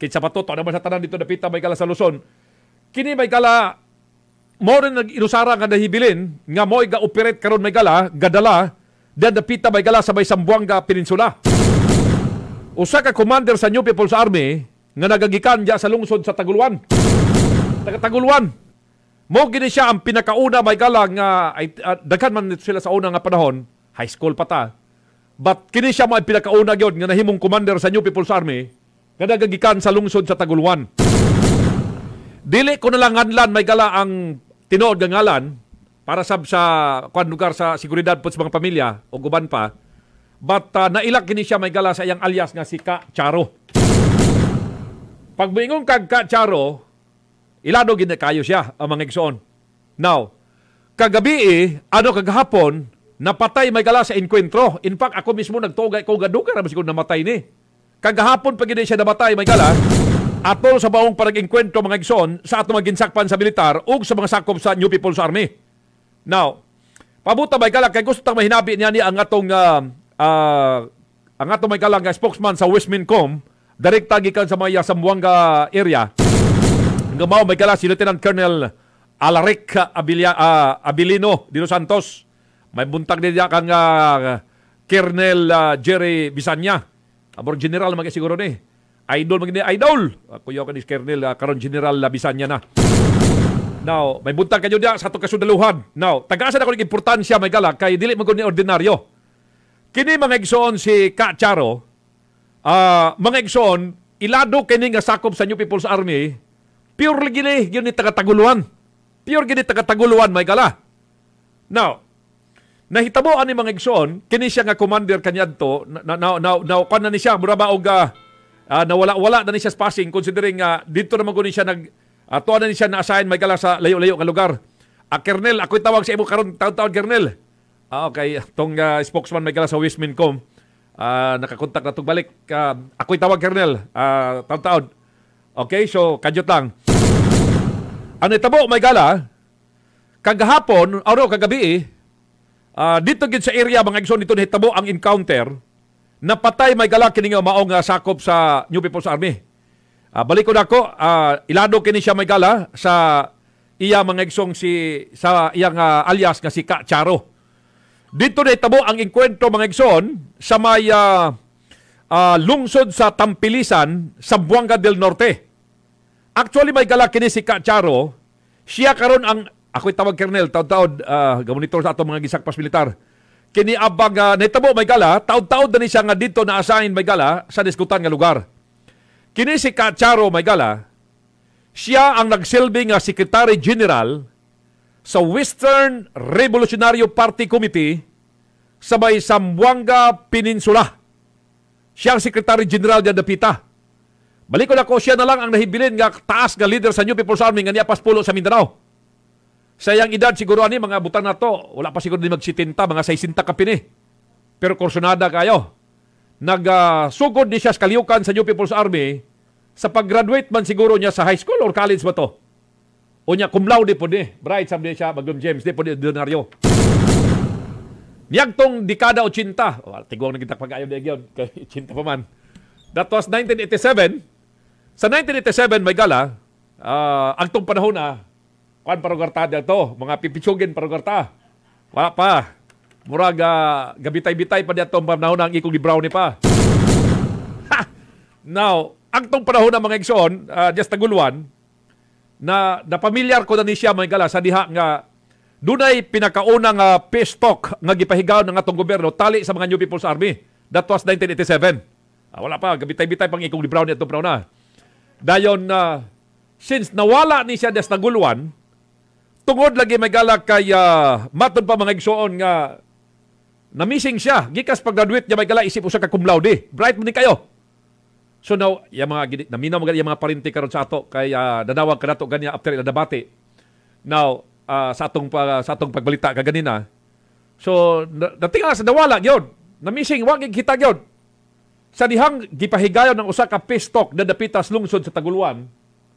Kitsa patuto naman sa tanan dito dapita may kala sa Luzon. Kini may kala mo rin nag-inusara nga nahibilin nga mo ga-operate karon may kala gadala dan dapita may kala sa may Zamboanga Peninsula. Usa ka commander sa New People's Army nga nagagikan diya sa lungsod sa Taguluan. Taga-Taguluan. Mo gini siya ang pinakauna may kala nga daghan man sila sa una nga panahon, high school pa ta. But kini siya mo ang pinakauna gyud nga nahimong commander sa New People's Army nga nagagikan sa lungsod sa Taguluan. Dili ko nalanganlan may gala ang tinuod nga ngalan para sa kuan lugar sa seguridad po sa mga pamilya o guban pa. But nailak kini siya may gala sa iyang alias nga si Ka Charo. Pag moingon kag Ka Charo, ilado gid kayo siya ang mga igsoon. Now, kagabi kagahapon napatay may gala sa enkwentro. In fact, ako mismo nagtugay ko gaduka ra siguro namatay ni. Kagahapon pag hindi siya namatay, may gala, atol sa baong parag-inkwentro mga igsoon sa atong maginsakpan sa militar o sa mga sakop sa New People's Army. Now, pabuta may gala, kay gusto tang mahinabi niya ni ang atong may gala nga spokesman sa Westmincom, direkta gikan sa mga Zamboanga area. Ang mao may gala si Lieutenant Colonel Alaric Abilino de los Santos. May buntag din kang Colonel Jerry Bisanya. Abor general mga siguro ni. Idol mga idol. Ako yung kanis Colonel karon General Bisanya na. Now, may buntag kayo diya sa atong kasundaluhan. Now, tagaasa na ko ng importansya may gala kay dili man ni ordinaryo. Kini mga igsoon si Ka Charo, mga igsoon ilado kini nga sakop sa New People's Army, pure gini yun ni taga-Taguluan. Pure gini taga-Taguluan may gala. Now, nahitabo ani mga igsoon, kini siya nga commander kanyadto, kuan na ni siya, muraba og nawala-wala na ni siya passing, considering dito naman ko ni siya tuwa na ni siya na-assign may gala sa layo-layo nga lugar. Colonel, ako'y tawag sa imo karon taon-taon, Colonel. Okay, itong spokesman may gala sa Westmincom, nakakontak na itong balik. Ako'y tawag, Colonel, taon-taon. Okay, so kadyot lang. Ano itabo may gala, kagahapon, kagabi dito gid sa area mga igsoon dito nahitabo ang encounter, napatay may gala kini nga maong sakop sa New People's Army. Balik ko nako, ilado kini siya may gala sa iya mga igsoong sa iyang alias nga si Ka Charo. Dito nahitabo ang enkwentro mga igsoon sa may lungsod sa Tampilisan, Zamboanga del Norte. Actually may gala kini si Ka Charo, siya karon ang ako'y tawag Colonel, taon-taon, gamonitor sa atong mga gisakpas militar. Kini abang naitabo may gala, taon-taon na ni siya nga dito na-assign may gala sa diskutan nga lugar. Kini si Ka Charo may gala, siya ang nagsilbing nga Secretary General sa Western Revolutionary Party Committee sa may Zamboanga Peninsula. Siya ang Secretary General diyan dapita. Balik ko na ko, siya na lang ang nahibilin nga taas nga leader sa New People's Army nga niya paspulo sa Mindanao. Sa iyang edad, siguro ani, mga butang na to, wala pa siguro din magsitinta, mga 60 kapini. Pero kursonada kayo. Nagsugod ni siya sa kaliukan sa New People's Army, sa pag-graduate man siguro niya sa high school or college ba to? O niya, cum laude po ni, bright sabi siya, Maglum James, di po ni ordinaryo. Niyagtong dekada 80, tiguang nagkita pag-ayaw na yun, kay 80 pa man. That was 1987. Sa 1987, may gala, ang tong panahon kuan parugarta dito, mga pipitsugin parugarta. Wala pa. Murag gabitay-bitay pa dito panahon ang ikong libraw ni pa. Now, ang tong panahon ng mga igsoon, just Taguluan, na pamilyar ko na ni siya mga gala sa diha nga dunay pinakaunang peace talk nga gipahigaw ng atong gobyerno tali sa mga New People's Army. That was 1987. Wala pa, gabitay-bitay pang ikong libraw ni atong panahon na. Dayon, since nawala ni siya des Taguluan, tungod lagi may galak kay matod pa mga igsoon nga na-missing siya. Gikas pag-graduate niya may gala isip usa ka cum laude. Bright mo ni kayo. So now, yung mga naminaw yung mga parinti karon sa ato kay nanawag ka nato ganya after na debate. Now, sa atong pagbalita kaganina. So, natinga sa nawala gyud. Na-missing wag kita gyud. Sa dihang gipahigayon ng usa ka peace talk na dapitas lungsod sa Taguluan.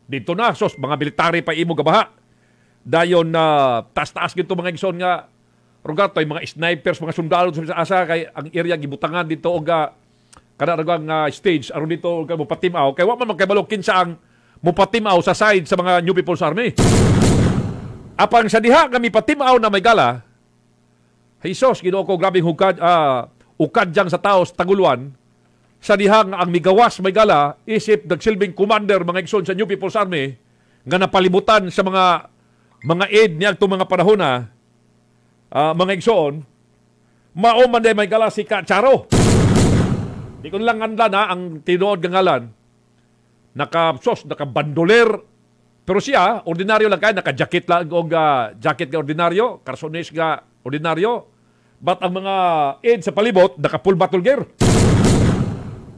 Dito na sos mga military pa imo gabaha. Dayon na taas-taas gito mga igsoon nga rugatoy mga snipers, mga sundalo sa asa kay ang area gibutangan dito og kada ragang stage aron dito kay mupatimaw kay wa man makahibalo kinsa ang mupatimaw sa side sa mga New People's Army. Apang sa diha kami patimaw na may gala, Jesus, Ginoo ko, grabing ukadyang sa taos taguluan, sa diha nga ang migawas may gala, isip nagsilbing commander mga igsoon sa New People's Army, nga napalibutan sa mga aid niya itong mga panahon na, mga igsoon, mauman day may gala si Kacharo. Di ko lang nganda na ang tinuod ng ngalan, nakabandoler, pero siya, ordinaryo lang kaya, naka-jacket lang o jacket ka ordinaryo, karsones ka ordinaryo, but ang mga aid sa palibot, naka-full battle gear.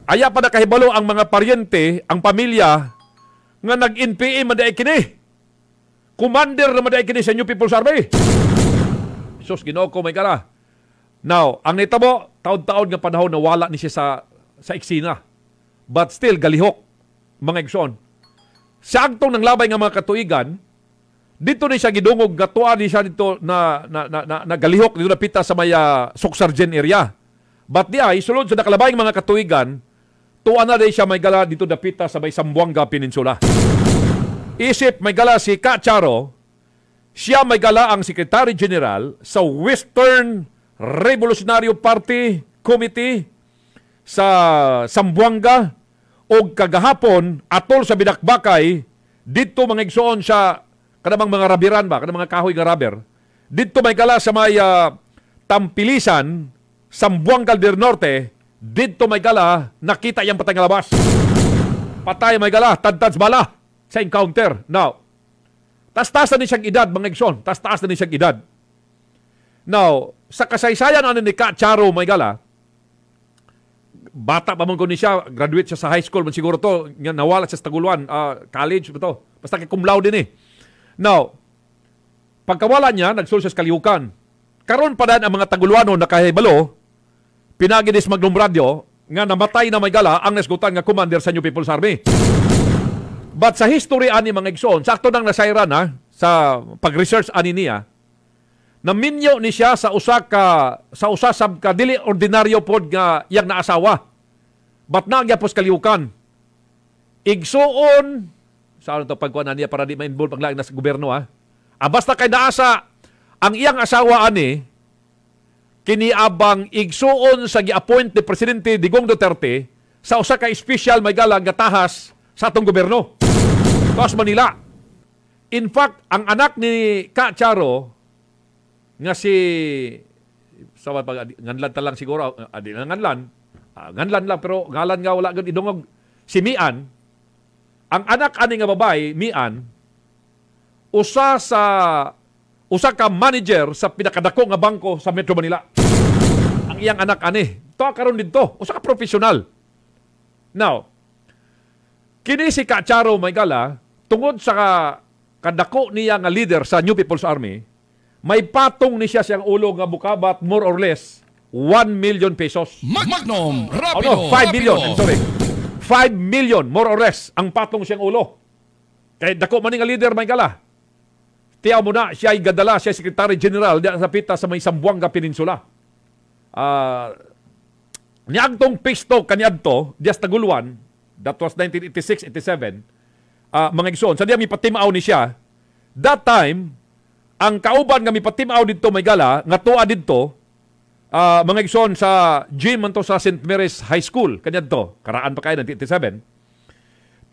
Aya pa nakahibalo ang mga paryente, ang pamilya, nga nag-NPA maday kini. Commander na maday kini sa New People's Army. Sus, Ginoo ko, may kara. Now, ang nitabo, taon-taon nga panahon na wala ni siya sa eksena. But still, galihok, mga igsoon. Sa agtong ng labay nga mga katuigan, dito ni siya gidungog, gatuan ni siya dito na galihok, dito napita sa may Soksargen area. But di ay, sulod sa nakalabay ng mga katuigan, tuan na din siya may gala dito napita sa may Zamboanga Peninsula. Isip may gala si Kacharo, siya may gala ang Secretary General sa Western Revolutionary Party Committee sa Zamboanga, o kagahapon atol sa Binakbakay dito mga igsoon sa kanamang mga rabiran ba, kanamang mga kahoy nga rubber. Dito may gala sa may Tampilisan, Zamboanga del Norte, dito may gala nakita yang patay nga labas. Patay may gala, tadtads bala sa encounter. Now, tas-taas na ni siyang edad mga igsoon, tas-taas na ni siyang edad. Now, sa kasaysayan ano ni Kacharo may gala, bata pa man ko ni siya, graduate siya sa high school, man siguro to, nawala siya sa Taguluan, college ba to? Basta kay cum laude din eh. Now, pagkawala niya, nagsul siya sa Kaliukan. Karon pa dan ang mga Taguluano nakahibalo, pinagidis magnum radyo, nga namatay na may gala ang nasgutan nga commander sa New People's Army. But sa history ani mga igsoon, sakto nang nasayran sa pag-research ani niya, naminyo ni siya sa usa sab ka dili ordinaryo pod nga yang naasawa. But nagyapos Kaliukan. Igsuon sa ano to pagkuan niya para di ma-involve ang laing nasa gobyerno basta kay naasa ang iyang asawa ani kiniabang igsuon sa gi-appoint ni Presidente Digong Duterte sa usa ka special may galang gatahas sa atong gobyerno. Taos Manila. In fact, ang anak ni Kacharo nga si sa nganlan ta lang siguro adi nganlan lang pero ngalan nga wala gud idungog si Mian, ang anak ani nga babae Mian usa ka manager sa pinakadako nga bangko sa Metro Manila. Ang iyang anak ani to karon didto usa ka professional. Now kini si Kacharo may gala tungod sa kadako niya nga leader sa New People's Army, may patong ni siya siyang ulo nga bukabat more or less 1 million pesos. Magnum Rapido. 5 million. I'm sorry. 5 million more or less ang patong siyang ulo. Kay dako man nga leader may gala. Tiyaw mo na siya ay gadala, siya ay Secretary General diyan sa pita sa may Zamboanga Peninsula. Niagtong pisto kaniadto dias Taguluan, that was 1986-87. Mga igsoon, sa diya mi patimaaw ni siya. That time ang kauban nga mipatimaw dito may gala, nga tuwa dito, mga igsoon sa gym man to sa St. Mary's High School, kanya to, karaan pa kayo, 1987.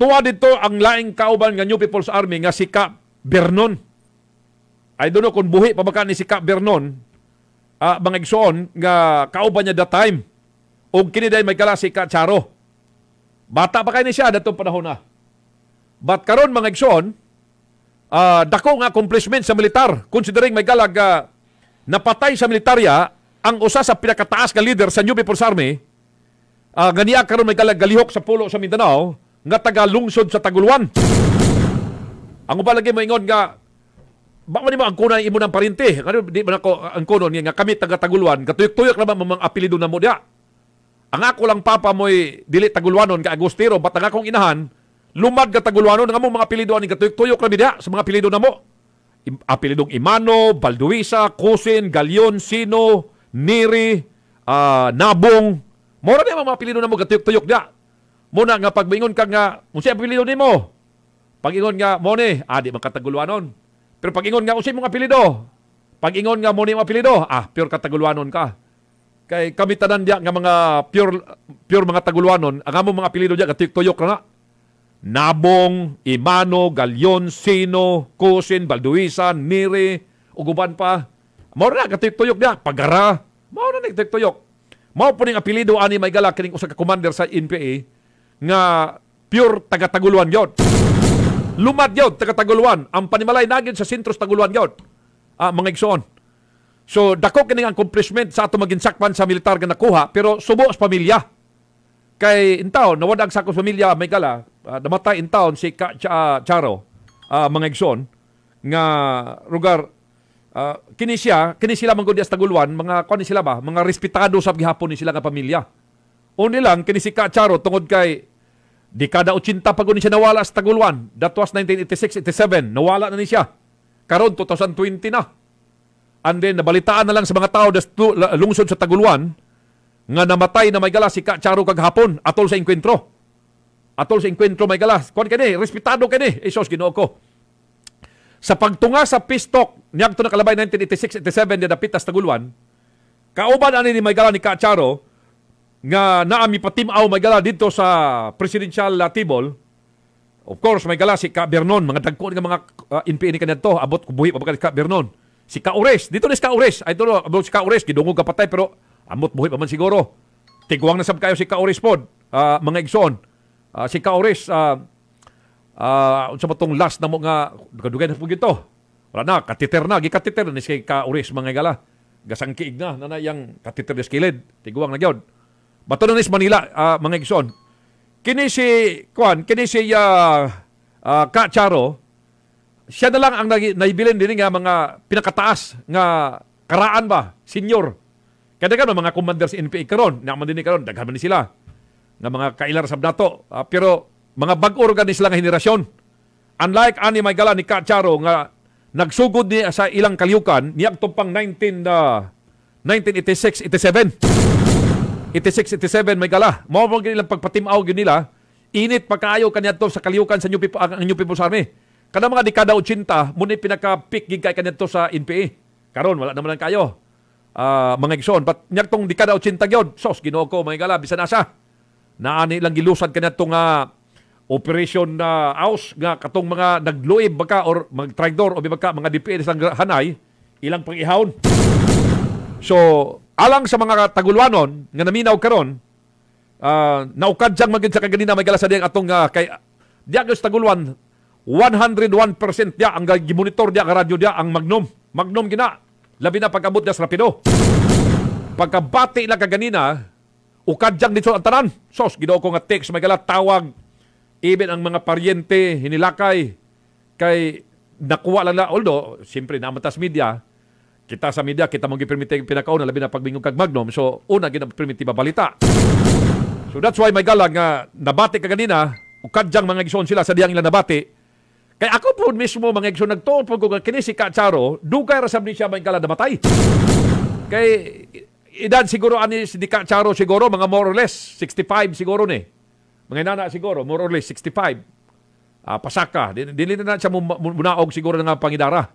Tuwa dito ang laing kauban nga New People's Army nga si Cap Bernon. I don't know kung buhi pa baka ni si Cap Bernon, mga igsoon nga kauban niya that time. O kiniday may gala si Kacharo. Bata pa kayo ni siya datong panahon na. But karon mga igsoon, dako nga accomplishment sa militar, considering may galag napatay sa militarya ang usa sa pinakataas nga leader sa New People's Army, ganiya karon may galag galihok sa pulo sa Mindanao nga taga lungsod sa Taguluan. Ang uba lagi moingon nga baka ni mo ang kunan imo ng parinti, di man ako ang kunon nga kami taga Taguluan, katuyok-tuyok na ba mga apelyido na mo dia. Ang ako lang papa mo'y dili Taguluanon ka Agustero, bat ang akong inahan lumad ka Taguluanon nga mo mga apelyido ani katuyok-tuyok na bidia sa mga apelyido na mo. Apelyidong Imano, Balduisa, Kusin, Galion, Sino, Neri, Nabong, Mora niya mga apelido na mo gatuyok-tuyok dia. Muna nga pagmingon ka nga, unsay apelido nimo? Pag-ingon nga mo ni, di makataguluanon. Pero pag-ingon nga unsay mong apelido? Pag-ingon nga mo ni mong apelido, pure kataguluanon ka. Kay kami tanan dia nga mga pure mga taguluanon, ang among mga apelido dia gatuyok-tuyok na. Nabong, Imano, Galyon, Sino, Kusin, Balduisan, Nire, uguban pa. Mora na gatuyok-tuyok dia, Pagara. Mora na gatuyok-tuyok. Mao po ning apelido ani may gala kining usa ka commander sa NPA nga pure taga-Taguluan gyud. Lumad gyud taga-Taguluan, ang panimalay nagid sa sentro sa Taguluan gyud. Mga igsoon. So dako kining accomplishment sa ato maginsakpan sa militar nga nakuha pero subo sa pamilya. Kay intaon nawadag sa akong pamilya may gala, namatay intaon si Charo, mga igsoon nga lugar. Kini sila manggod sa Taguluan, mga kani sila ba, mga respetado sa gihapon ni sila nga pamilya. Undi lang kini si Charo tungod kay dekada 80 pag ni siya nawala sa Taguluan. That was 1986-87, nawala na ni siya. Karon 2020 na. And then nabalitaan na lang sa mga tao lungsod sa Taguluan nga namatay na may gala si Charo kaghapon atol sa enkwentro. Atol sa enkwentro may gala. Kuan kani, respetado kani. Isos Ginoo ko. Sa pagtunga sa pistok, niyagto na kalabay 1986-87 na dapit sa Taguluan, kauban ani ni Maygala ni Charo nga naami patimaw Maygala dito sa presidential table. Of course, Maygala si Bernon, mga dagko nga mga NPA ni kanadto, abot kubuhi pa ba ka Bernon. Si Kaures, dito ni Kaures. I don't know about si Kaures, gidungog ka patay pero amot buhi pa man siguro. Tiguang na sab kayo si Kaures pod, mga igsoon. Si Kaures unsa ba tong last na mo nga dugay na po gito. Wala na, katiter na, gikatiter ni si Kaures mga gala. Gasangkiig na yang katiter des kilid. Tiguang na gyud. Bato na nis Manila, mga igsoon. Kini si Charo, siya na lang ang naibilin din nga mga pinakataas nga karaan ba, senior. Kada ka mga commander sa NPA karon, naman din karon, daghan man ni sila. Nga mga kailar sab nato, pero mga bag-o organis lang nga henerasyon. Unlike ani Maygala ni Charo nga nagsugod ni sa ilang kalyukan niadto pang 1986-87. 86-87 Maygala. Mao mo gilang pagpatimaw gyud nila. Init pagkaayo kaniadto sa kalyukan sa New People's Army. Kada mga dekada 80 muna pinaka-peak gid kay kaniadto sa NPA. Karon wala naman lang kayo. Mga igsoon, but niadtong dekada 80 gyud, sos Ginoo ko Maygala bisan asa. Naani lang gilusad kaniadto nga operation na aus nga katong mga nagluib baka or mag-traitor o baka mga DPS ang hanay ilang pang-ihawon. So alang sa mga Taguluanon nga naminaw karon, naukad siyang magin sa kaganina may gala sa diyang atong kay diya sa Taguluan 101% diya ang gimonitor diya ka radyo diya ang Magnum gina labi na pag-abot diya sa Rapido. Pagkabati lang kaganina ukad siyang dito ang tanan. Sos Ginoo ko nga text may gala tawag. Even ang mga paryente, hinilakay, kay nakuha lang na, although, siyempre, namatas media, kita sa media, kita mong gipermite pinakauna, labi na pagbingong kag Magnum, so, una, ginapermite balita. So, that's why, may galang, nabati ka ganina, ukadyang mga igsoon sila sa diyang ilang nabati, kay ako po mismo, mga igsoon, nagtuon po ko, kini si Charo, dugay rasab ni siya, may galang namatay. Kay, edad siguro, ani si Charo, siguro, mga more or less, 65 siguro ni. Mga nana siguro, more or less 65. Pasaka. Dili na siya munaog siguro nga pangidara.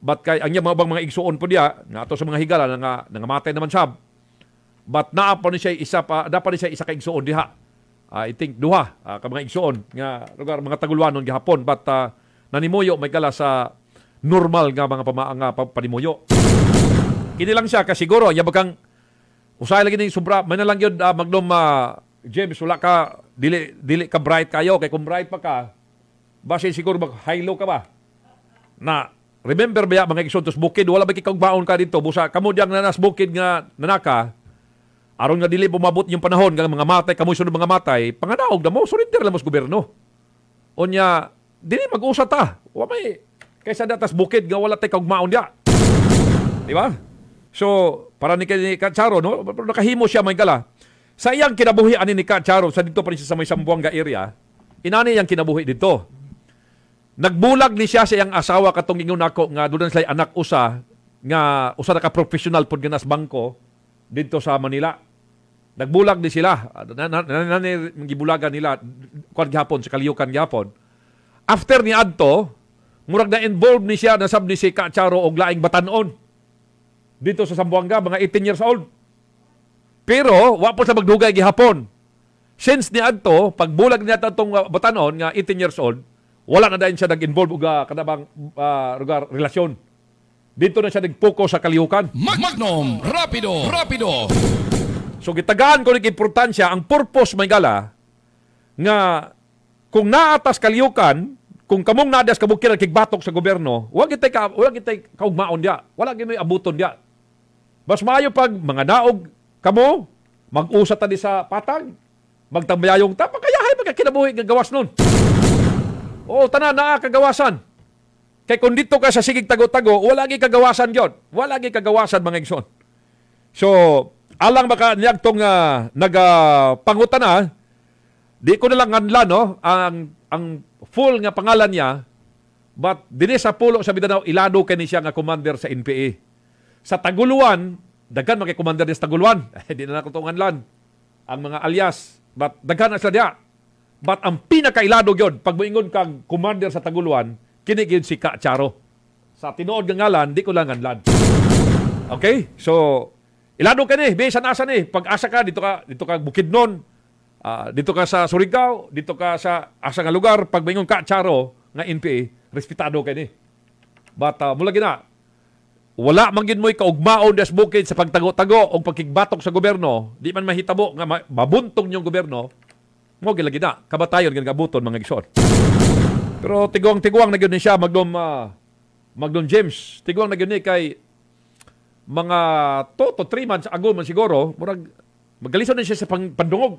But kay ang mga igsuon po diya, nga ato sa mga higala nga nangamatay naman siya. But naa pa ni siya isa ka igsuon diha. I think duha ka mga igsuon nga lugar mga Taguluanon gihapon, but nanimuyo may kala sa normal nga mga panimuyo. Kini lang siya kasi siguro ya bakang usay lagi ni sobra man lang gyud Magnum James, wala ka, dili ka bright kayo. Kaya kung bright pa ka, base siguro mag-high-low ka ba? Na, remember ba mga isuntos bukid, wala ba kikagbaon ka dito? Busa, kamo diyang nanas bukid nga nanaka, aron nga dili bumabot yung panahon, nga mga matay, kamo sunod mga matay, panganaog na mo, surrender lang mo sa gobyerno. Onya, dili mag-usa ta. Wamay, kaysa datas bukid, nga wala tayo kagbaon diya. Di ba? So, para ni Charo, no? Nakahimo siya, may gala. Sa iyang kinabuhi ani ni Charo sa dito pa rin siya sa may Zamboanga area, inani yang kinabuhi dito. Nagbulag ni siya sa iyang asawa katong ingon nako nga doon sila anak usa nga usa na ka professional pud ganas bangko dito sa Manila. Nagbulag di sila. Gibulagan nila kuan gihapon sa kaliyukan gihapon. After ni adto, murag na involved ni siya nasab ni si Ka Charo og laing batanon. Dito sa Zamboanga, mga 18 years old. Pero wa po sa magdugay gihapon. Since ni adto, pagbulag niya tong batanon nga 18 years old, wala na dayon siya nag-involve og kanabang relasyon. Dito na siya nag-focus sa kaliyukan. Magnum Rapido. So gitagaan ko ng importansya ang purpose may gala nga kung naatas kaliyukan, kung kamong nadas kabukiran kigbatok sa gobyerno, wala kitay kaugmaon dia, wala ginoy abuton dia. Mas maayo pag mga naog kamo mag-usa ta di sa patag, magtambayayong ta, pakayahay magkakinabuhi nga gawas nun. O tanan naa kagawasan. Kay kung dito ka sa sigig tago-tago, wala gi kagawasan gyud. Wala gi kagawasan mga igsoon. So, alang baka niyag tong nagapangutana, di ko na lang nganlan no ang full nga pangalan niya, but dinhi sa pulo sa Mindanao ilado kani siya nga commander sa NPA. Sa Taguluan, daghan mga commander sa Taguluan. Di na ko nganlan ang mga alias, but daghan na sila diha. But ang pinakailado gyud pag moingon kang commander sa Taguluan, kini gyud si Ka Charo. Sa tinuod nga ngalan, di ko lang nganlan. Okay? So ilado ka ni, bisan asa ni. Pag asa ka, dito ka Bukidnon, dito ka sa Surigao, dito ka sa asa nga lugar, pag maingon Ka Charo nga NPA, respetado ka ni. But mula gina, wala man gid mo'y kaugmaon des bukid sa pagtago-tago o pagkigbatok sa gobyerno, di man mahitabo nga mabuntong yung gobyerno, mo gilagi na, kabatayon ginabuton mga igsoon. Pero tiguang-tiguang na gyud ni siya, Magnum James, tiguang na gyud ni kay mga 2 to 3 months ago man siguro, murag magalisod na siya sa pandungog.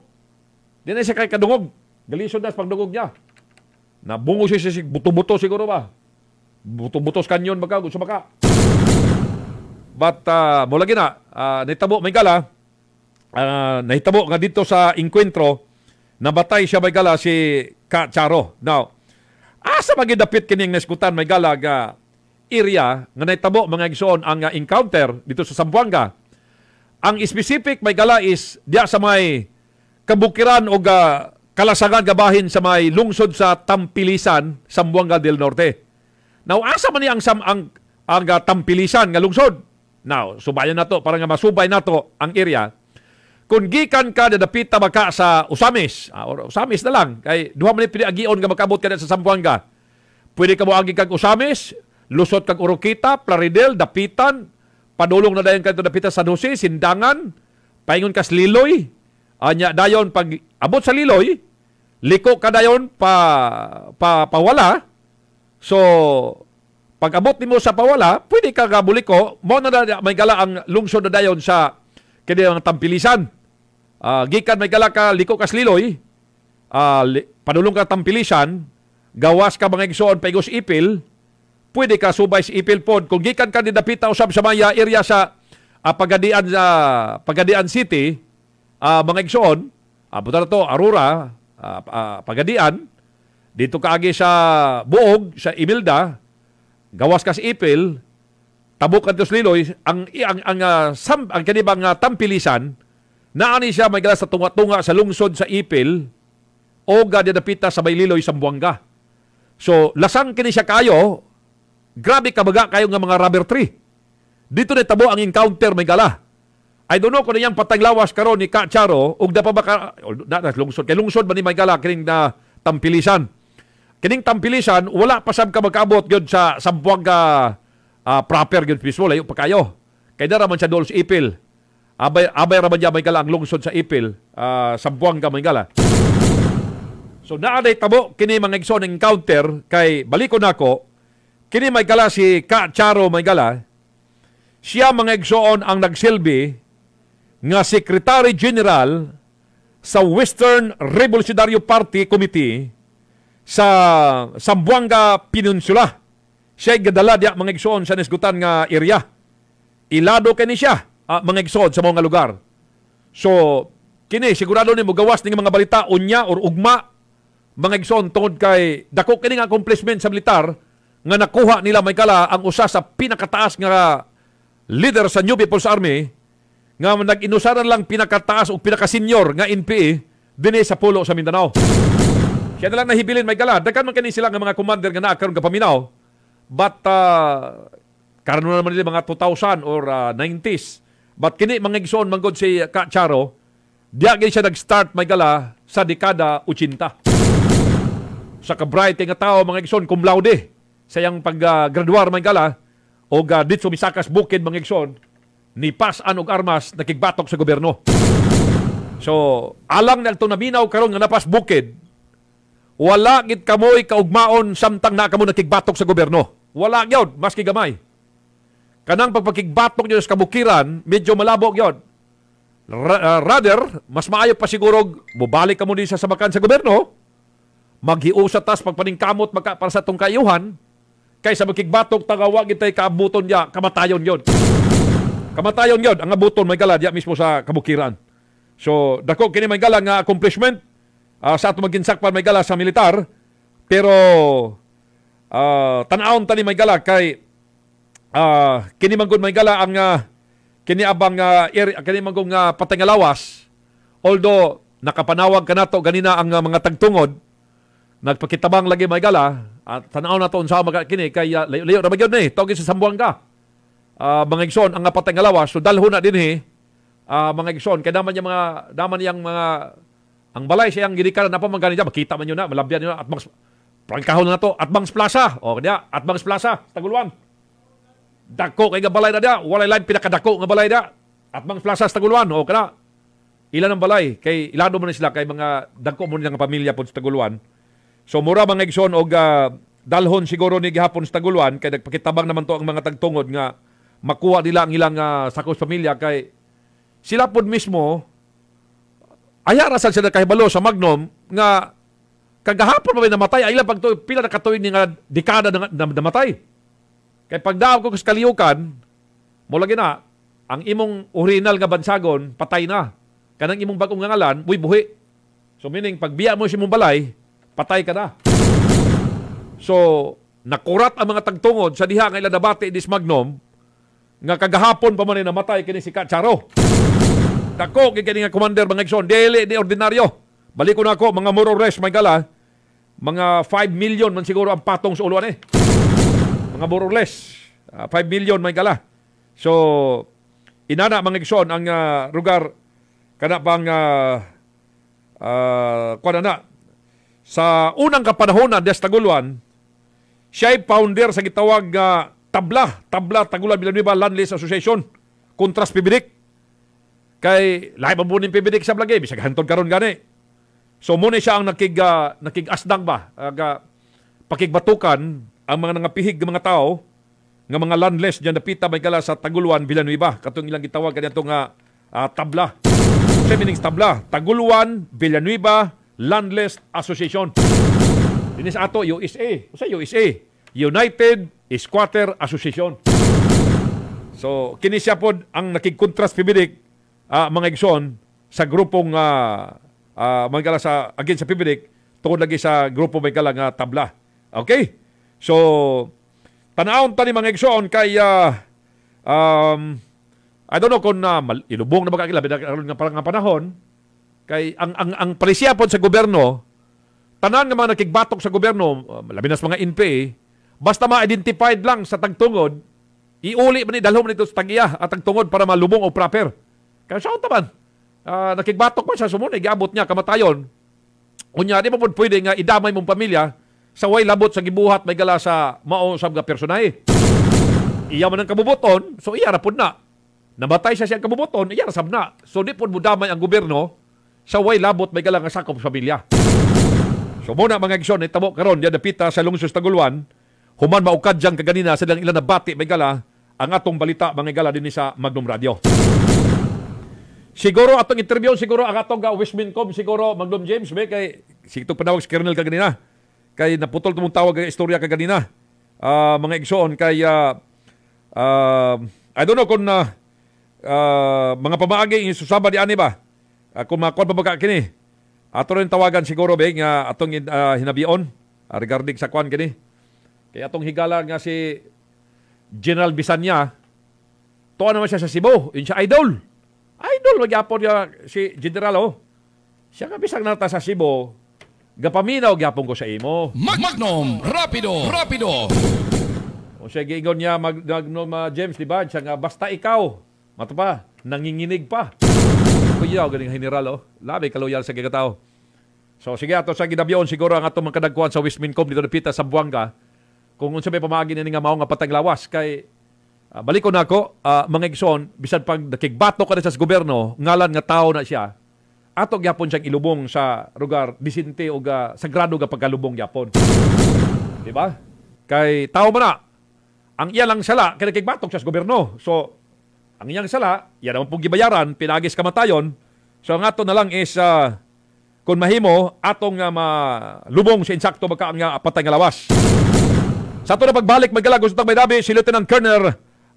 Di na siya kay kadungog. Galisod na sa pandungog niya. Nabungo siya sa buto-buto siguro ba? Buto-buto sa kanyon baka, gusto baka. But, mula gina, nahitabo may gala, nahitabo nga dito sa inkwentro, nabatay siya may gala si Ka Charo. Now, asa magidapit kining naskutan may gala nga area nga nahitabo mga igsoon ang encounter dito sa Zamboanga. Ang specific may gala is diya sa may kabukiran o kalasangan gabahin sa may lungsod sa Tampilisan, Zamboanga del Norte. Now, asa man ni ang Tampilisan nga lungsod? Now, subayan na to para nga masubay na to ang area. Kung gikan ka dadapita baka sa Usamis, or Usamis na lang, kay duha man ni pinagion nga makabot ka sa Zamboanga. Pwede ka mo agi kag Usamis, lusot kag Oroquita, Plaridel, Dapitan, padulong na dayon kadto Dapitan San Jose, Sindangan, paingon ka sa Liloy. Anya dayon pag abot sa Liloy, liko ka dayon pawala. So pag abot nimo sa pawala, pwede ka gabuliko, mo na may gala ang lungsod na dayon sa kini ang Tampilisan. Gikan may gala ka liko ka sa Liloy, padulong ka Tampilisan, gawas ka mga igsoon paigos Ipil, pwede ka subay sa Ipil pod. Kung gikan ka didapita usab sa maya area sa Pagadian City, mga igsoon, punta na to, Aurora, Pagadian, dito ka agi sa Buog, sa Imelda, gawas ka sa Ipil, tabok ka sa Liloy, ang kanibang Tampilisan, naani siya may gala sa tunga-tunga sa lungsod sa Ipil, o gadidapita sa may Liloy, Zamboanga. So, lasang kini siya kayo, grabe kabaga kayo nga mga rubber tree. Dito na tabo ang encounter may gala. I don't know kung niyang pataglawas karon ni Ka Charo ug da pa ba ka lungsod kay lungsod ba ni may gala kining na Tampilisan. Kining Tampilisan wala pa sab ka magkaabot gyud sa Zamboanga proper gyud mismo layo pa kayo. Kay dara man siya dol sa Ipil. Abay ra man may gala ang lungsod sa Ipil, Zamboanga may gala. So naaday tabo kini mga igsoon encounter kay balikon nako kini may gala si Ka Charo may gala. Siya mga igsoon ang nagsilbi nga Secretary General sa Western Revolutionary Party Committee sa Zamboanga Peninsula. Siya gadala diya mga igsoon sa nisgutan nga area. Ilado kani siya mga igsoon sa mga lugar. So kini sigurado ni mogawas ning mga balita unya or ugma mga igsoon tungod kay dako kini nga accomplishment sa militar nga nakuha nila may kala ang usa sa pinakataas nga leader sa New People's Army nga nag-inusaran lang pinakataas o pinakasenyor nga NPA dinhi sa pulo sa Mindanao. Kaya na lang nahibilin may gala. Daghan man kani sila nga mga commander nga naa karon ka paminaw. But karon na naman nila mga 2000 or 90s. But kini mga igsoon manggod si Ka Charo, diya gyud siya nag-start may gala sa dekada 80. Sa ka-bright nga tao mga igsoon cum laude sa yang pag-graduar may gala o dito misakas bukid mga igsoon ni pasan og armas nakigbatok sa gobyerno. So, alang na itong naminaw karon nga napas bukid, wala gid kamoy kaugmaon samtang na kamo nakigbatok sa gobyerno. Wala gyud, maski gamay. Kanang pagpakigbatok nyo sa kabukiran, medyo malabo gyud. Rather, mas maayo pa siguro mubalik kamo din sa sabakan sa gobyerno, maghiusa tas pagpaningkamot para sa tong kayuhan, kaysa magkigbatok tagawag itay kaabuton niya, kamatayon yun. Kamatayon yun, ang abuton may gala diya mismo sa kabukiran. So, dako kini may gala nga accomplishment sa ato maginsakpan may gala sa militar, pero tan-aon tani may gala kay kini manggod may gala ang kini abang kini manggong patangalawas, although nakapanawag kanato ganina ang mga tagtungod, nagpakitabang lagi may gala at tan-aon nato unsa kini kay layo ra magyud ni tawag sa Zamboanga. Mga igsoon ang patangalawas, so dalho na dinhi mga igsoon kay daman yang mga ang balay siyang gidikaran na pa mangani diya makita man yun na malabyan yun at prangkahon na to at Bangs Plaza kanya at Bangs Plaza Taguluan dako kay nga balay na dia walay lain pinakadako nga balay dia at Bangs Plaza Taguluan kana ilan ang balay kay ilado man sila kay mga dako mo nga pamilya pod sa Taguluan. So mura mga igsoon og dalhon siguro ni gihapon sa Taguluan kay nagpakitabang naman to ang mga tagtungod nga makuha nila ang ilang sakos pamilya kay sila pod mismo ayara sa sila kahibalo sa Magnom nga kagahapon pa may namatay ay ilang pila na katuig ni nga dekada na namatay. Kay pagdaog ko sa kaliyukan mo lagi na ang imong original nga bansagon patay na. Kanang imong bagong ngalan buhi. So meaning pagbiya mo sa imong balay patay ka na. So nakurat ang mga tagtungod sa diha nga ila nabati dis Magnom nga kagahapon pa man namatay kini si Ka Charo. Dako kini nga commander mga igsoon dili di ordinaryo. Balik ko na ako mga more or less may gala mga 5 million man siguro ang patong sa uluan mga more or less 5 million may gala. So inana mga igsoon ang lugar kana pang kuan na sa unang kapanahonan des Taguluan siya founder sa gitawag Tabla Taguluan Villanueva Land Lease Association kontras PBDIC kay lahi mabunin PBDIC sa blagay bisag hantod karon gani. So muna siya ang nakigasdang ba pakigbatukan ang mga nangapihig ng mga tao nga mga landless diyan napita may gala sa Taguluan Villanueva katong ilang gitawag kanito nga Tabla. Sa meaning Tabla Taguluan Villanueva Landless Association. Dinis ato USA. Sa USA United Squatter Association. So, kini siya po ang nakikkontrast PBDIC, mga igsoon, sa grupong magkala sa, again sa PBDIC, tungkol lagi sa grupo magkala nga Tabla. Okay? So, tanaon tani mga igsoon kay, I don't know kung ilubong na magkakila, nga parang nga panahon, kay ang palisiya po sa gobyerno, tanan nga mga nakigbatok sa gobyerno, labi na sa mga NPA, basta ma-identified lang sa tagtungod, iuli man ni dalhom nito sa tagiya at tagtungod para malubong o proper. Kaya siya taman, nakigbatok pa siya sumunod, iabot niya kamatayon. Unya, di mo po pwede nga idamay mong pamilya sa way labot sa gibuhat may gala sa mausab nga personahe. Iya man ang kabubuton, so iya rapod na. Nabatay siya siyang kabubuton, iya rasab na. So di po mo damay ang gobyerno sa way labot may gala nga sakop sa pamilya. So muna mga igsoon, itabo karon diyan napita sa lungsod Taguluan, human maukad dyan kaganina sa ilang nabati may gala ang atong balita mga gala din sa Magnom Radio. Siguro atong interview siguro ang atong Wismincom siguro Magnom James may kay sigto panawag si Colonel kaganina kay naputol tumong tawag ang istorya kaganina mga igsoon kay I don't know kung mga pamaagi yung susaba di ani ba kung makuha pa baka kini ato rin tawagan siguro ba nga atong hinabion regarding sa kwan kini. Kaya atong higala nga si General Bisanya, tuwa naman siya sa Cebu. Yun siya idol. Idol magyapon niya si General Siya nga bisag nata sa Cebu. Gapaminaw gyapon ko sa imo. Magnum Rapido. O siya giingon niya James, di ba? Siya nga basta ikaw. Mato pa, nanginginig pa. Kuya ganing general Labi ka loyal sa gigatao. So sige ato sa ginabiyon siguro ang atong makadagkuan sa Wismincom dito napita sa Buanga. Kung unsa may pamaagi ni nga mao nga pataglawas kay balik ko na ako, mga igsoon, bisan pag nakigbato ka na sa gobyerno, ngalan nga tao na siya, ato gyapon siyang ilubong sa lugar disinte o sagrado nga pagkalubong gyapon. Di ba? Kay tao man na, ang iya lang sala, kaya nakigbatok siya sa gobyerno. So, ang iyang sala, yan naman pong gibayaran, pinagis kamatayon. So, ang ato na lang is, kung mahimo, atong malubong sa insakto magka ang patay nga lawas. Sa ato na pagbalik, magkala, gusto tang may dabi, si Lieutenant Colonel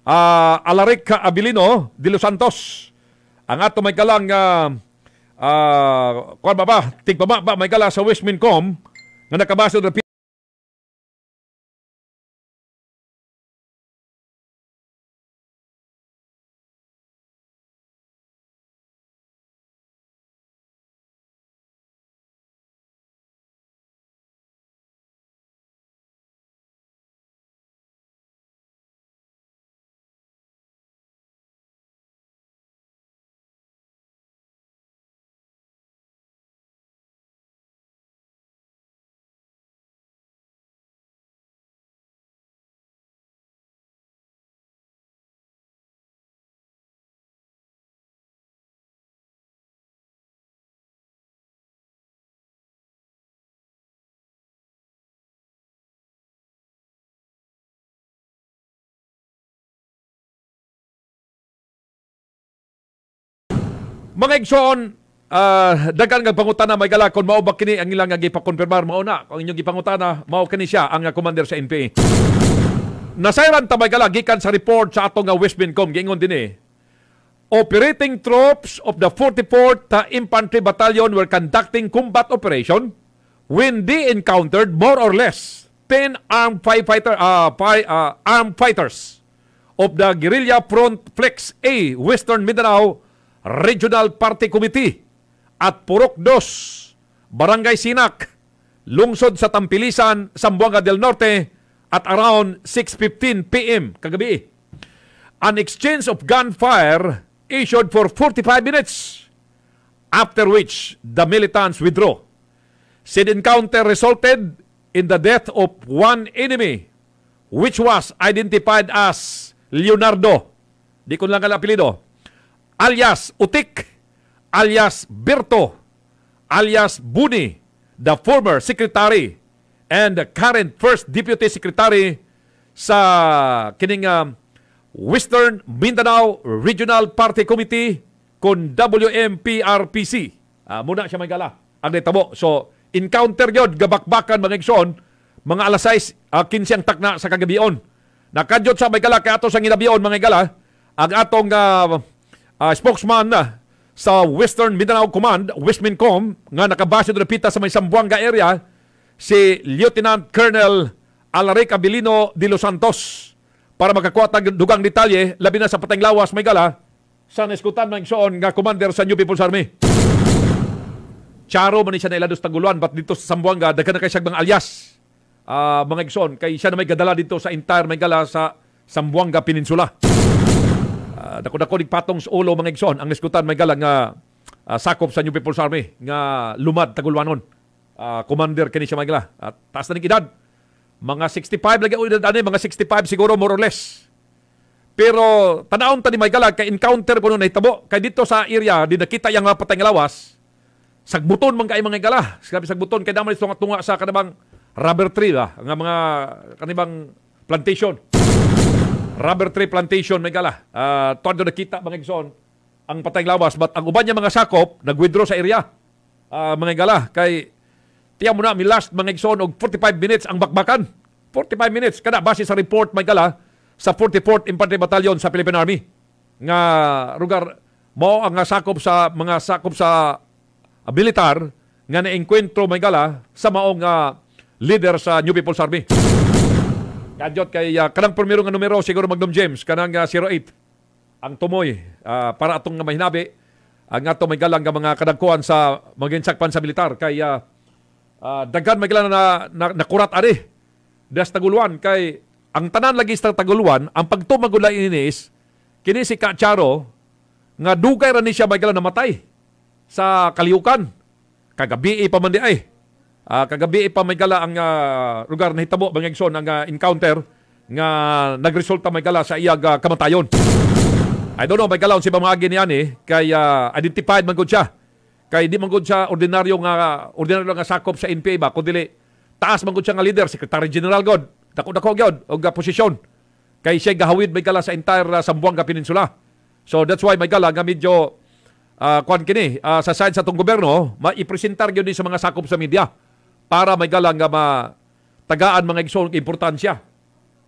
Alaric Abilino de Los Santos. Ang ato may kalang tigpaba may kala sa Wismincom nga nakabasa na mga igsoon, dagan nga pangutana may gala kung mao ba kini ang ilang nga gipakonfirmar mao na kung inyong gipangutana mao kini siya ang commander sa NPA. Nasayran ta may gala gikan sa report sa atong nga Wismincom giingon dinhi. Operating troops of the 44th Infantry Battalion were conducting combat operation when they encountered more or less 10 armed fighters of the Guerrilla Front Flex A Western Mindanao Regional Party Committee at Purok 2, Barangay Sinak, lungsod sa Tampilisan, Zamboanga del Norte at around 6:15 p.m. kagabi. An exchange of gunfire issued for 45 minutes, after which the militants withdrew. Said encounter resulted in the death of one enemy, which was identified as Leonardo, di ko lang ang apelido, alias Utik, alias Berto, alias Buni, the former secretary and the current first deputy secretary sa kining Western Mindanao Regional Party Committee kon WMPRPC. Muna siya may gala ang naitabo. So, encounter yun, gabakbakan mga igsoon, mga alas 6, 15 ang takna sa kagabion. Nakadyot sa may gala, kaya ato sa nginabion mga gala, ang atong spokesman sa Western Mindanao Command, Wismincom, nga nakabase doon pita sa may Zamboanga area, si Lieutenant Colonel Alaric Abilino de Los Santos, para makakuha tag dugang detalye, labi na sa pateng lawas, may gala, sa neskutan ng soon nga commander sa New People's Army. Charo man siya na ilados taguluan, but dito sa Zamboanga, daghan na kay siyang mga alias, mga igsoon, kay siya na may gadala dito sa entire may gala sa Zamboanga Peninsula. Dako-dako patong sa ulo mga igsoon ang niskutan may galang nga sakop sa New People's Army nga lumad tagulwanon. Commander kini siya may gala. Taas na ning edad. Mga 65 lagi edad mga 65 siguro more or less. Pero tanaon ta ni may gala kay encounter kuno nahitabo kay dito sa area di nakita yang patay nga lawas. Sagbuton man kay mga gala. Sabi sagbuton kay daman tunga sa kanabang rubber tree nga mga kanibang plantation. Rubber tree plantation may gala. Todo nakita mga igsoon ang patay lawas, but ang uban niya mga sakop nag-withdraw sa area. Mga gala kay tiyan mo na mi last mga igsoon og 45 minutes ang bakbakan. 45 minutes kada base sa report may gala sa 44th Infantry Battalion sa Philippine Army. Nga lugar mo ang sakop sa mga sakop sa militar nga naengkwentro may gala sa maong leader sa New People's Army. Kadyot kay kanang primero nga numero siguro Magnum James kanang 08. ang tumoy para atong nga mahinabi ang ato may galang nga mga kadagkuan sa maginsakpan sa militar kay daghan may galang na nakurat ari das Taguluan kay ang tanan lagi sa Taguluan ang pagtumagula inis kini si Ka Charo nga dugay ra ni siya may galang namatay sa kaliukan kagabi pa man di ay kagabi pa may gala ang lugar na hitabo mga igsoon ang encounter nga nagresulta may gala sa iyag kamatayon. I don't know, may galaw si pamagi niyan kay identified man gud siya. Kay di man gud siya ordinaryo nga sakop sa NPA ba, kundi taas man gud siya nga leader, Secretary General god. Dako-dako gyud og posisyon. Kay siya gahawid may gala sa entire Zamboanga Peninsula. So that's why may gala nga medyo kuan kini sa side sa tong gobyerno, maipresentar gyud ni sa mga sakop sa media para may gala nga tagaan mga igsoon importansya.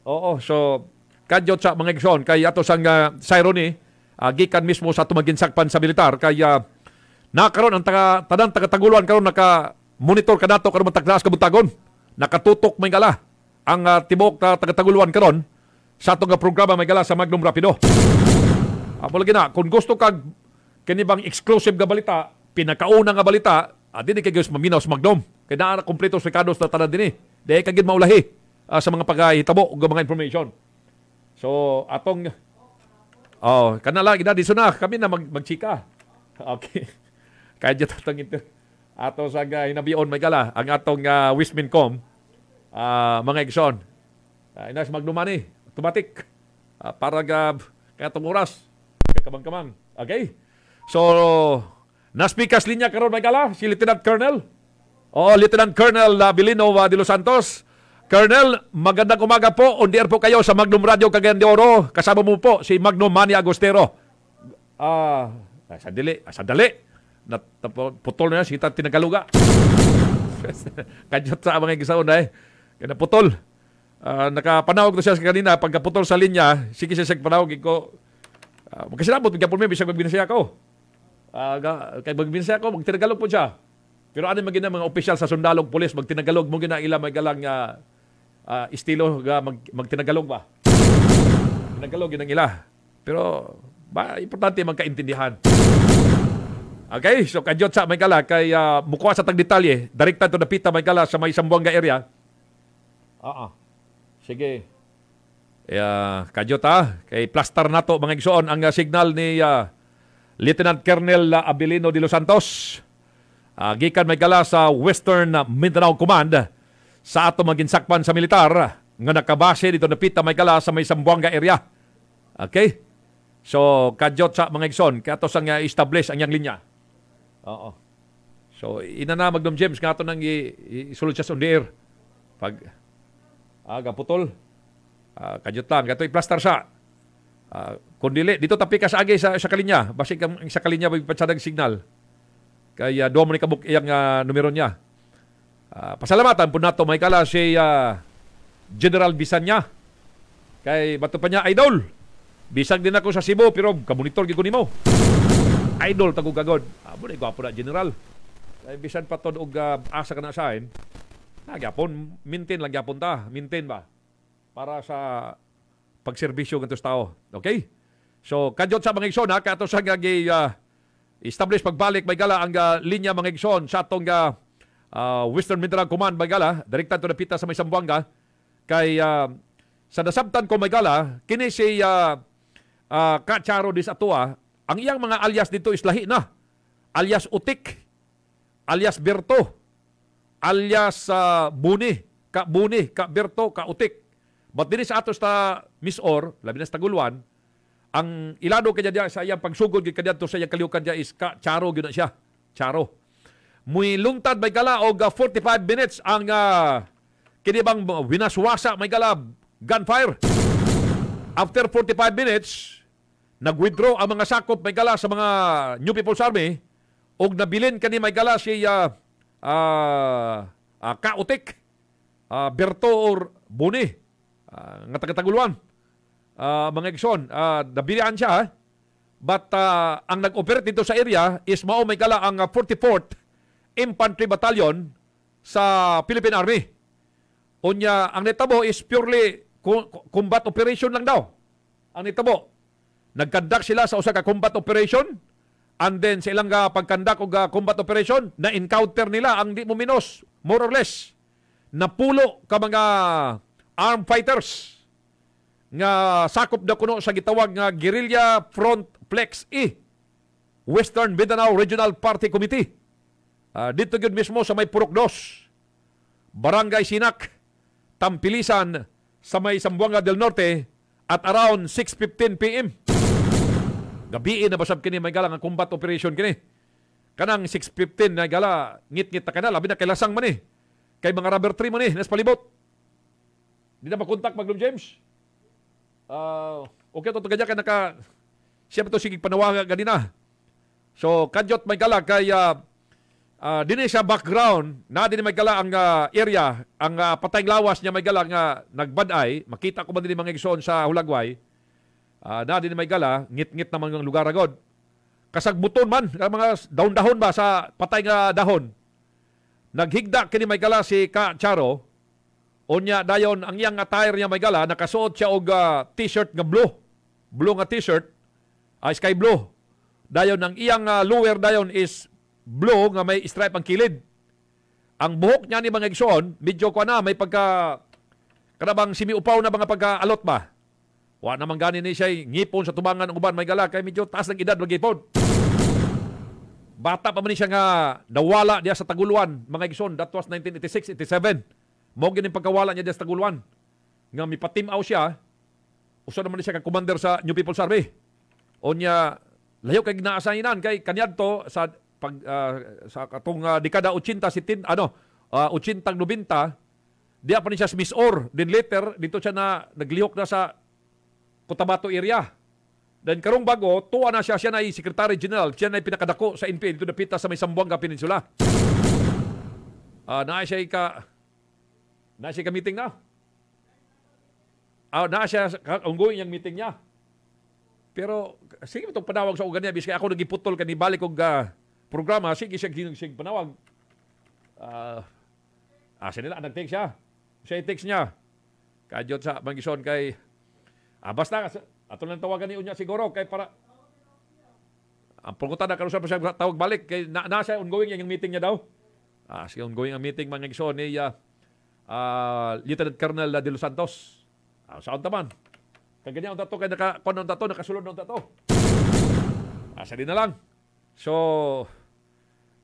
Oo, so kadyot sa mga igsoon kay ato sang Cyrone gikan mismo sa tumaginsakpan sa militar kay nakaroon ang tanan taga-Taguluan karon naka-monitor kanato karon mataglaas kabutagon nakatutok may gala ang tibok taga-Taguluan karon sa atong programa may gala sa Magnum Rapido. Amo lagi na kung gusto kag kini bang exclusive nga balita pinakauna nga balita dili kay gyud maminaw sa Magnum kay naa kompleto sa kados na tanan dinhi dili kay gid maulahi sa mga paghitabo ug mga information. So, atong kanala ginadiso na kami na magchika. Okay. Kaya dito ato sa hinabion may gala ang atong Wismincom mga igsoon. Inas magnumani, automatic. Para kaya itong oras. Kamang-kamang. Okay? So, naspikas linya karon may gala si Lieutenant Colonel. Lieutenant Colonel Abilino de Los Santos. Colonel, magandang umaga po. On the air po kayo sa Magnum Radio Cagayan de Oro. Kasama mo po si Magnum Manny Agostero. Sandali. Putol na yan. Sita tinagaluga. Kadyot sa mga gisaon na Kaya naputol. Nakapanawag na siya kanina. Pagkaputol sa linya, sige siya panawag ko. Magkasinabot, magkapon may bisag magbinasya ko. Kaya magbinasya ko, magtinagalog po siya. Pero ano magina mga opisyal sa sundalong pulis, magtinagalog mo gina ila may galang estilo magtinagalog ba? Tinagalog yun ang ila. Pero importante magkaintindihan. Okay, so kadyot sa may gala kay mukha sa tagdetalye, direkta to napita may gala sa may Zamboanga area. Sige. Kadyot kay plaster nato mga igsoon ang signal ni Lieutenant Colonel Abilino de Los Santos. Gikan may gala sa Western Mindanao Command sa ato maginsakpan sa militar nga nakabase dito napita may gala sa may Zamboanga area. Okay? So, kadyot sa mga igsoon, kaya ito sang establish ang yang linya. So, ina na Magnum James, nga ito nang isulod siya on the air. Pag, gaputol, kadyot lang, ito i-plaster siya. Kundili, dito tapi ka sa agay sa kalinya, basig ang sa kalinya magpatsadag signal. Kaya doon mo ni kabuk iyang numero niya. Pasalamatan po nato may kala si General Bisanya. Kay bato pa niya, idol. Bisag din ako sa Cebu pero kamonitor gyud ko nimo. Idol tagog gagod. Amo ni gwapo na general. Kay bisan pa to og asa kana sa akin. Nagyapon maintain lang gyapon ta, maintain ba para sa pagserbisyo ngadto sa tao. Okay? So kadyot sa mga igsoon kato sa establish pagbalik may gala ang linya mga igsoon sa atong Western Mindanao Command may gala, direkta to napita sa may Zamboanga kay sa nasabtan ko may gala kini si Ka Charo dis atua ang iyang mga alias dito is lahi na. Alias Utik, alias Berto, alias Buni, Ka Berto, Ka Utik. But din sa atos ta Miss Or, labi na sa Taguluan, ang ilado kanya diya sa iyang pagsugod kanya to sa iyang kaliukan diya is Ka Charo gyud na siya. Charo. Muy lungtad may gala og 45 minutes ang kini bang winaswasa may gala gunfire. After 45 minutes, nag-withdraw ang mga sakop may gala sa mga New People's Army og nabilin kani may gala si Ka Utik, Berto or Buni, nga taga-Taguluan. Mga igsoon, nabilian siya. But ang nag-operate dito sa area is mao may gala ang 44th Infantry Battalion sa Philippine Army. Unya, ang netabo is purely combat operation lang daw. Ang netabo. Nagkandak sila sa usa ka combat operation, and then sa ilang pagkandak og combat operation, na-encounter nila ang di mo minos, more or less, napulo ka mga armed fighters nga sakop na kuno sa gitawag nga Guerrilla Front Flex E, Western Mindanao Regional Party Committee. Dito yun mismo sa may Purok 2, Barangay Sinak, Tampilisan, sa may Zamboanga del Norte at around 6:15 p.m. Gabi na basab kini may gala nga combat operation kini. Kanang 6:15 na gala ngit-ngit ta kana labi na kay lasang man eh. Kay mga rubber tree man eh nas palibot. Di na makontak Maglum James. Okay to gadya kay naka siya to sige panawaga ganina. So kadyot may gala kay dinhi sa background na dinhi may gala ang area ang patayng lawas niya may gala nga nagbaday makita ko man dinhi mga igsoon sa Hulagway. Na din may gala, ngit-ngit naman ng lugar agad. Kasagbuton man, mga dahon-dahon ba sa patay nga dahon. Naghigda kini may gala si Ka Charo. Unya dayon ang iyang attire niya may gala, nakasuot siya og t-shirt nga blue. Blue nga t-shirt, sky blue. Dayon ang iyang lower dayon is blue nga may stripe ang kilid. Ang buhok niya ni mga igsoon, medyo ko na may pagka kanabang simi-upaw na mga pagka-alot ba. Wa naman gani ni siya ngipon sa tubangan ng uban may gala kay medyo taas ng edad magipon. Bata pa man siya nga nawala diya sa Taguluan, mga igsoon, that was 1986-87. Mao gini pagkawala niya diya sa Taguluan. Nga mipatim-aw siya. Usa naman siya ka commander sa New People's Army. Onya layo kay ginaasahinan kay kaniadto sa sa katong dekada 80 80 90 diya pa ni siya Miss Or. Then later dito siya na naglihok na sa Cotabato area. Dan karong bago, tuwa na siya na Secretary General, siya na pinakadako sa NPA dito napita sa may Zamboanga Peninsula. Na siya ka meeting na. Na siya ongoing yung meeting niya. Pero sige itong panawag sa ugan niya, bisaya ako nagiputol kani balik og programa, sige siya panawag. Siya nila nag-text siya. Siya i-text niya. Kadyot sa Mangison kay basta ato lang tawagan ni unya siguro kay para ang pulgutan na karon siya tawag balik kay na siya ongoing yung meeting niya daw. Siya ongoing ang meeting mga igsoon ni Lieutenant Colonel De Los Santos. Saan taman? Kay ganyan ang tato kay nakasulod ng tato. Siya din na lang. So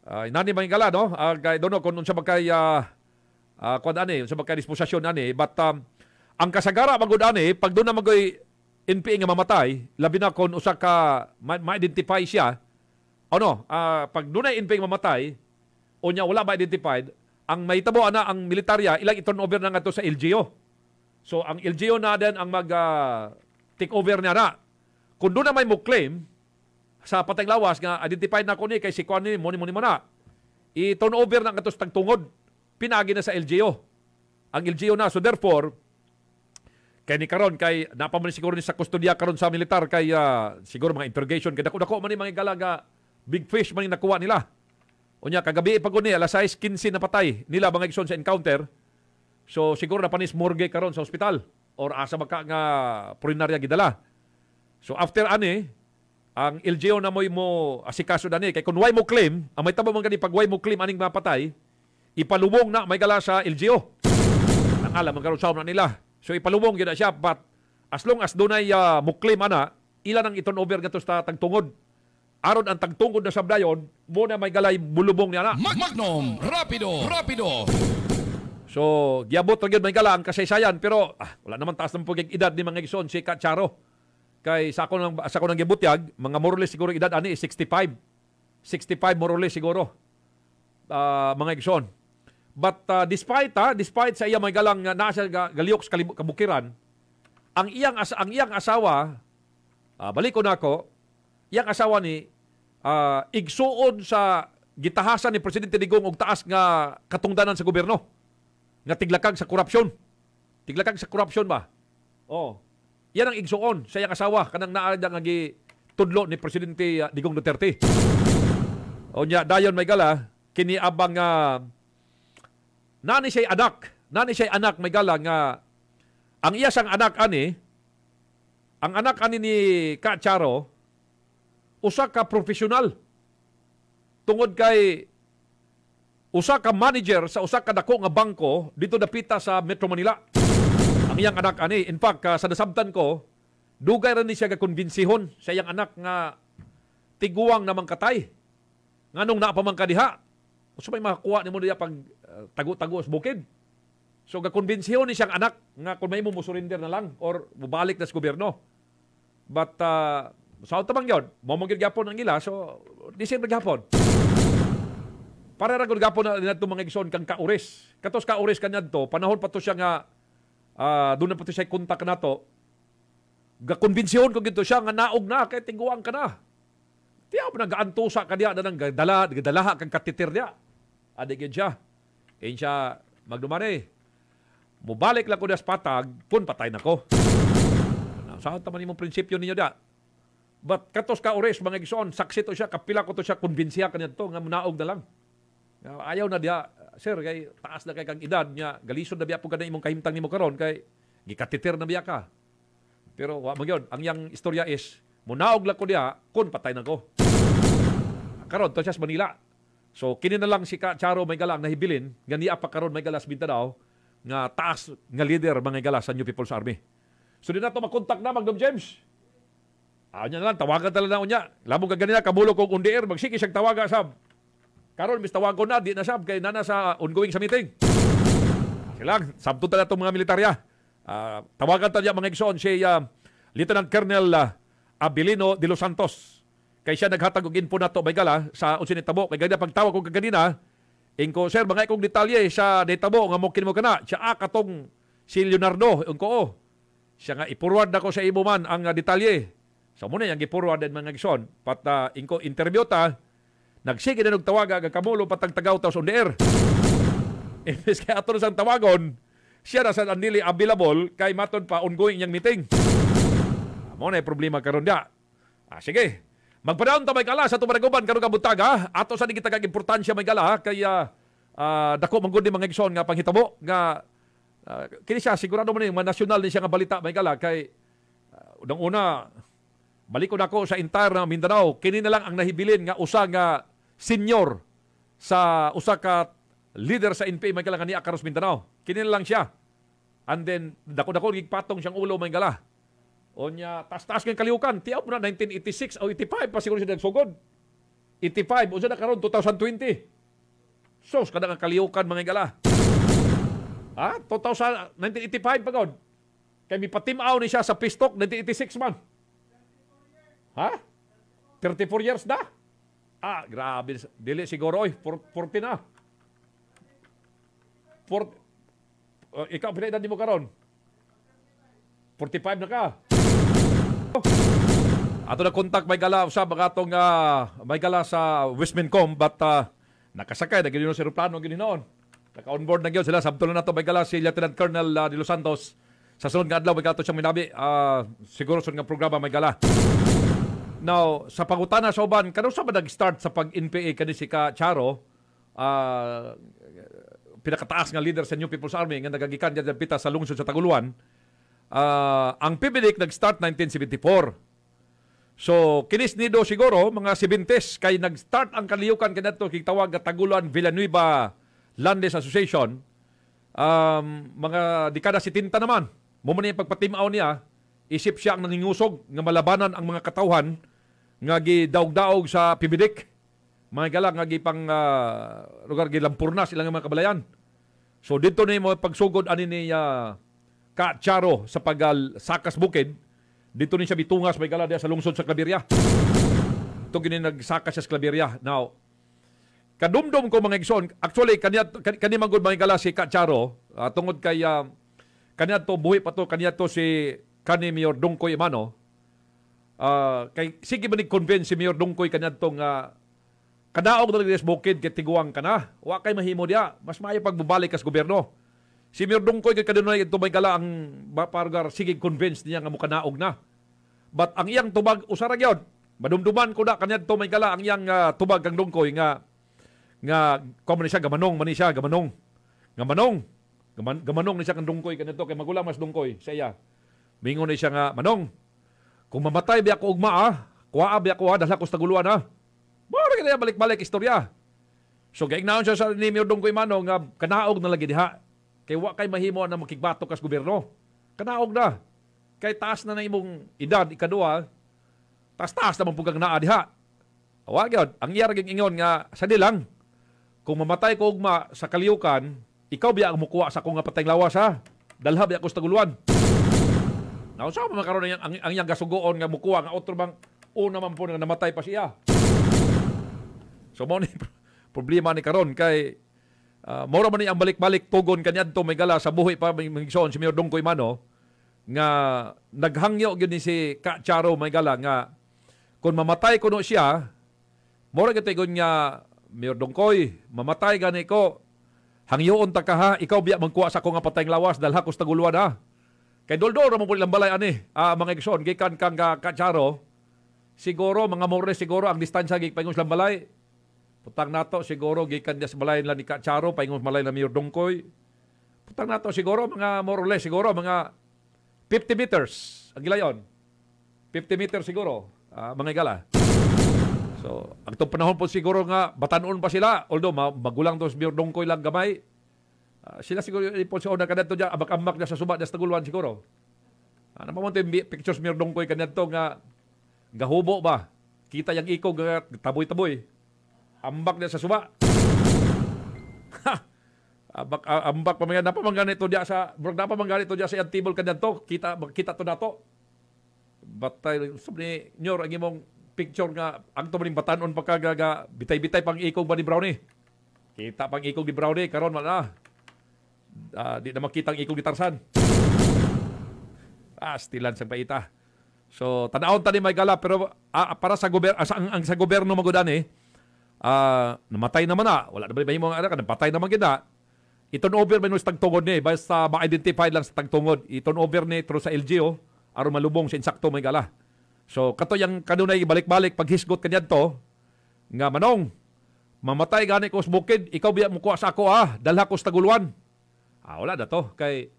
nani mangingala no? Kay dono kung unsa magkay unsa magkay disposisyon ani but ang kasagara magud ani pag doon na magoy NPA nga mamatay, labi na kon usa ka ma-identify siya. Pag doon na NPA nga mamatay, o niya wala ma-identified, ang mahitabo ana ang militarya ilang i-turn over na nga to sa LGO. So ang LGO na din ang take over niya na. Kung doon na may mo claim sa patayng lawas nga identified na ko ni kay si Kwan ni mo na. I-turn over na nga to sa tagtungod. Pinagi na sa LGO. Ang LGO na. So therefore, kay ni karon kay napaman siguro ni sa kustodiya karon sa militar kay siguro mga interrogation kay dako man ni mga galaga big fish man ni nakuha nila. Unya kagabi pagod ni alas 6:15 na patay nila mga igsoon sa encounter. So siguro na panis morgue karon sa ospital or asa baka nga purinarya gidala. So after ani ang LGO na mo asikaso dani kay kun way mo claim ang may tabo man gani pag way mo claim aning mapatay ipalubong na may gala sa LGO. Ang alam ang karon sa na nila. So ipalubong gyud siya but as long as dunay muklim ana ilan ang i-turn over nga to sa tagtungod. Aron ang tagtungod na sabdayon mo na may galay bulubong niya na. Magnum Rapido. So giabot ra gyud may gala ang kasaysayan pero wala naman taas ng pugig edad ni mga igsoon si Kacharo. Kay sa ako nang gibutyag mga more or less siguro edad ani 65 more or less siguro mga igsoon. But despite sa iya may galang nasa galiyok sa kabukiran, ang iyang asawa balik ko nako, iyang asawa ni igsuon sa gitahasan ni Presidente Digong og taas nga katungdanan sa gobyerno. Nga tiglakag sa korupsyon. Tiglakag sa korupsyon ba? Yan ang igsuon sa iyang asawa kanang naa nga gitudlo ni Presidente Digong Duterte. Nya dayon may gala kini abang nani siya anak may gala nga ang iya sang anak ani ang anak ani ni Ka Charo usa ka profesional tungod kay usa ka manager sa usa ka dako nga bangko dito dapita sa Metro Manila. Ang iyang anak ani, in fact, sa nasabtan ko, dugay ra ni siya gakonbinsihon sa iyang anak nga tiguang namang katay. Nganong naa pa man kadiha. So may makakuha nimo diya pag tago-tago sa bukid. So gakonbinsihon ni siyang anak nga kung may mo surrender na lang or mubalik na sa gobyerno. But sa utamang yun, momong gyapon ang ila, so di siya naghapon. Para ra gud gapon na dinato mga igsoon kang kauris. Katos kauris kanyadto, panahon pa to siya nga doon na pa to siya kontak nato. Gakonbinsihon ko gito siya nga naog na kay tiguang ka na. Tiyaw na gaantusa ka diya na nang gadalaha kang katitir diya. Adi gid siya. In siya magdumani. Mubalik lang ko na sa patag, pun patay na ko. Saan taman imong prinsipyo ninyo da? But katos ka ores, mga igsoon, saksi to siya, kapila ko to siya, konbinsiya ka nito, nga naog na lang. Ayaw na diya, sir, kay taas na kay kang edad niya, galison na biya po ka na imong kahimtang nimo karon kay gikatitir na biya ka. Pero wa mo yun, ang yang istorya is, munaog lang ko diya, kun patay na ko. Karon, to siya sa Manila. So, kini na lang si Ka Charo may galang nahibilin, nga niya pa karon may galas Mindanao, nga taas nga leader mga galas sa New People's Army. So, di na ito makontak na, Magdom James. Niya na lang, tawagan talaga na niya. Labong ka ganina, kabulo kong undiir, magsiki siyang tawaga, sab. Karon, mis tawagon na, di na sab, kay nana sa ongoing sa meeting. Silang, sabto talaga itong mga militarya. Tawagan talaga mga igsoon, si Lieutenant Colonel Abilino de los Santos. Kay siya naghatag og info nato may gala sa unsin tabo. Kay ganina pagtawag ko kaganina, ingko sir mga ikong detalye sa detabo nga mo kinimo kana. Siya katong si Leonardo ingko siya nga ipurwad nako sa imo man ang detalye. So muna yang ipurwad den mga igsoon pat ingko interview ta nagsige na nagtawaga ga kamulo patag tagaw ta on the air. Imbes kay ato sang tawagon siya na sa andili available kay maton pa ongoing yang meeting. Mo na problema karon dia. Sige. Magpadayon ta may gala sa tumaraguban karon kabutaga ato sa digita kag importansya may gala kay dako man gud mga igsoon nga panghitabo nga kini siya sigurado man yung national ni siya nga balita may gala kay unang-una balik ko nako sa entire na Mindanao kini na lang ang nahibilin nga usa nga senior sa usa ka leader sa NPA may gala nga ni Akaros Mindanao kini na lang siya and then dako-dako gigpatong siyang ulo may gala. Onya, tas-tas kang kaliukan. Tiyaw po na 1986 o 85 pa siguro siya nagsugod. 85, o siya na karon 2020. Sos, kada nga kaliukan mga gala. 1985 pa god. Kaya may patimaw ni siya sa pistok, 1986 man. 34 years na? Grabe. Dili siguro, 40 na. Ikaw, pinaidan mo karon 45 na ka. Ato na kontak may gala sa bagatong may gala sa Westmincom but nakasakay na ginoon sa aeroplano ginoon. Naka-onboard na gyud sila sabto na nato may gala si Lieutenant Colonel de los Santos. Sa sunod nga adlaw may gato siyang minabi siguro sunod nga programa may gala. Now, sa pangutana sa uban, kano sa ba nag-start sa pag-NPA kani si Ka Charo? Pinakataas nga leader sa New People's Army nga nagagikan diyan pita sa lungsod sa Taguluan. Ang PBDIC nag-start 1974. So, kinis nido siguro, mga 70s, kay nag-start ang kaliyukan kanadto kitawag nga Taguluan Villanueva Landes Association. Mga dekada 70 naman. Mumuna yung pagpatimaw niya, isip siya ang nangingusog nga malabanan ang mga katawhan nga gidaog-daog sa PBDIC. Mga galang nga gipang lugar gilampurnas ilang mga kabalayan. So, dito na yung pagsugod ani ni Ka Charo sa sakas bukid. Dito ni siya bitungas may gala sa lungsod sa Claveria. Ito gini nagsakas siya sa Claveria. Now, kadumdum ko mga igsoon, actually, kani manggod mga gala si Ka Charo, tungod kay, kanya to, buhi pa to, kanya to si Mayor Dungkoy Emano, kay, sige ba ni-convince si Mayor Dungkoy kanya to nga, kadaog na sa bukid, kay tiguang ka na, wa kay mahimo dia, mas maayo pagbubalik kas gobyerno. Si Mayor Dungkoy kay kadunay ito may gala ang pargar sige convince niya nga mukanaog na. But ang iyang tubag usara gyud. Madumduman ko na kanya to may gala ang iyang tubag kang Dungkoy nga como ni siya gamanong gamanong ni siya kang Dungkoy kanito kay magulang mas Dungkoy sa iya. Mingon ni siya nga manong Kung mamatay biya ko ugma kuha biya ko dahil ako sa taguluan Mura kaya balik-balik istorya. So gaignaon siya sa ni Mirdong Kuymano nga kanaog na lagi diha. Kay wa kay mahimo na makigbatok kas gobyerno. Kanaog na. Kay taas na imong edad ikaduha. Taas naman pugag naa diha. Wa gyud ang iya raging ingon nga sa dilang. Kung mamatay ko ugma sa kaliyukan, ikaw biya ang mukuha sa akong nga patayng lawas Dalha biya ko sa taguluan. Nausa pa makaroon ang iyang gasugoon nga mukuha nga otro bang una man po nga namatay pa siya. So mo ni problema ni karon kay mura man ni ang balik-balik tugon kaniadto may gala sa buhi pa mingson si Mayor Dong Kuymano nga naghangyo gyud ni si Ka Charo may gala nga kung mamatay kuno siya mura gyud gon nga Mayor Dongkoy mamatay gani ko hangyoon ta ka ikaw biya magkuha sa ko nga patayng lawas dalha ko sa taguluan kay doldol ra mo po ilang balay mga igsoon gikan kang Ka Charo siguro mga more siguro ang distansya gigpayong sa balay. Putang nato siguro gikan dia sa balay nila ni Ka Charo payong balay na Mayor Dongkoy. Putang nato siguro mga more or less siguro mga 50 meters ang gilayon. 50 meters siguro mga igala. So, ang itong panahon po siguro nga batanon pa sila although magulang to si Mayor Dongkoy lang gamay. Sila siguro ipon sa una kadto diya abak-ambak na sa suba na sa taguluan siguro. Ano pa mo yung pictures Mayor Dongkoy kadto nga gahubo ba? Kita yang ikog taboy-taboy. Ambak na sa suba. Ambak pa mga napamanggan ito diya sa napamanggan ito diya sa Antibol kadto. Kita to nato. Batay sabi ni Nyor ang imong picture nga ang to maning batanon pagkagaga bitay-bitay pang ikog ba ni Brownie. Kita pang ikog ni Brownie karon man di na makita ang ikog ni Tarzan. Stilan sa paita. So tanaon tani may gala pero para sa ang sa gobyerno magudan namatay naman wala na ba yung mga napatay naman gina iton over ba yung tagtungod ni basta ma-identify lang sa tagtungod iton over ni through sa LGO aron malubong sa insakto may gala so kato yung kanunay balik-balik paghisgot kanyan to nga manong mamatay gani ko sa bukid ikaw biya mo kuha sa ako dalha ko sa taguluan wala na to kay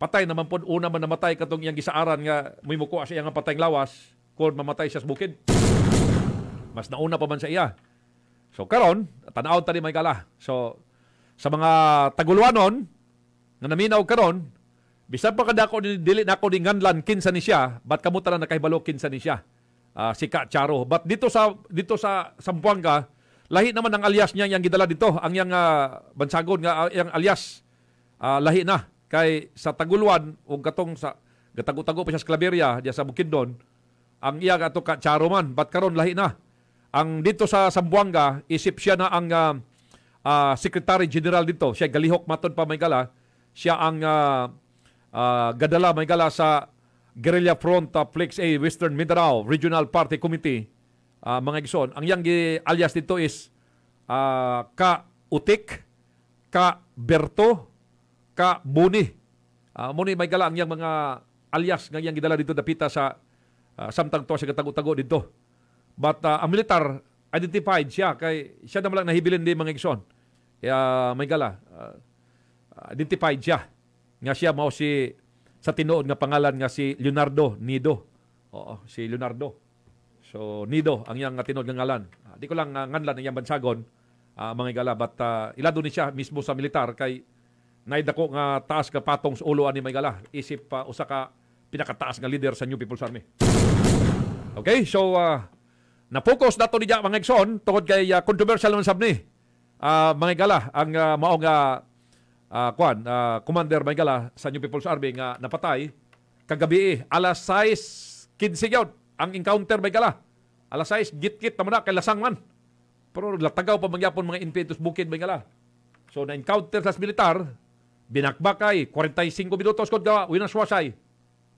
patay naman po una man namatay katong iyang gisaaran nga may mukuha siya nga patayng lawas kung mamatay siya sa bukid mas nauna pa man sa iya. So karon tan-aw tani may gala. So sa mga taguluanon nga naminaw karon bisan pa kada ko dili na ako nganlan kinsa ni siya bat kamo tala nakahibalo kinsa ni siya si Ka Charo but dito sa Zamboanga lahi naman ang alias niya yang gidala dito ang yang bansagon nga yang alias lahi na kay sa taguluan ug katong sa gatago-tago pa siya sa Claveria diya sa Bukidnon ang iya ato Ka Charo man bat karon lahi na. Ang dito sa Zamboanga, isip siya na ang Secretary General dito. Siya galihok maton pa may gala. Siya ang gadala may gala sa Guerrilla Front Flex A Western Mindanao Regional Party Committee. Mga igsoon. Ang yang alias dito is Ka Utik, Ka Berto, Ka Buni. Muni may gala ang yang mga alias ng yang gidala dito dapita sa samtang to sa gatago-tago dito. But ang militar, identified siya. Kay siya naman lang nahibilin din mga igsoon. Kaya may gala. Identified siya. Nga siya mao si sa tinuod nga pangalan nga si Leonardo Nido. Oo, si Leonardo. So, Nido ang iyang tinuod nga ngalan. Di ko lang nganlan ang iyang bansagon, mga gala. But ilado ni siya mismo sa militar kay naidako nga taas ka patong sa ulo ani may gala. Isip usa ka pinakataas nga leader sa New People's Army. Okay, so na-focus nato niya mga igsoon tungod kay controversial naman sab ni mga gala ang maong commander mga gala sa New People's Army nga napatay kagabi alas 6:15 gyud ang encounter mga gala alas 6 git-git naman kay lasang man pero latagaw pa mangyapon mga impetus bukid mga gala so na encounter sa militar binakbakay 45 minutos kod gawa winaswasay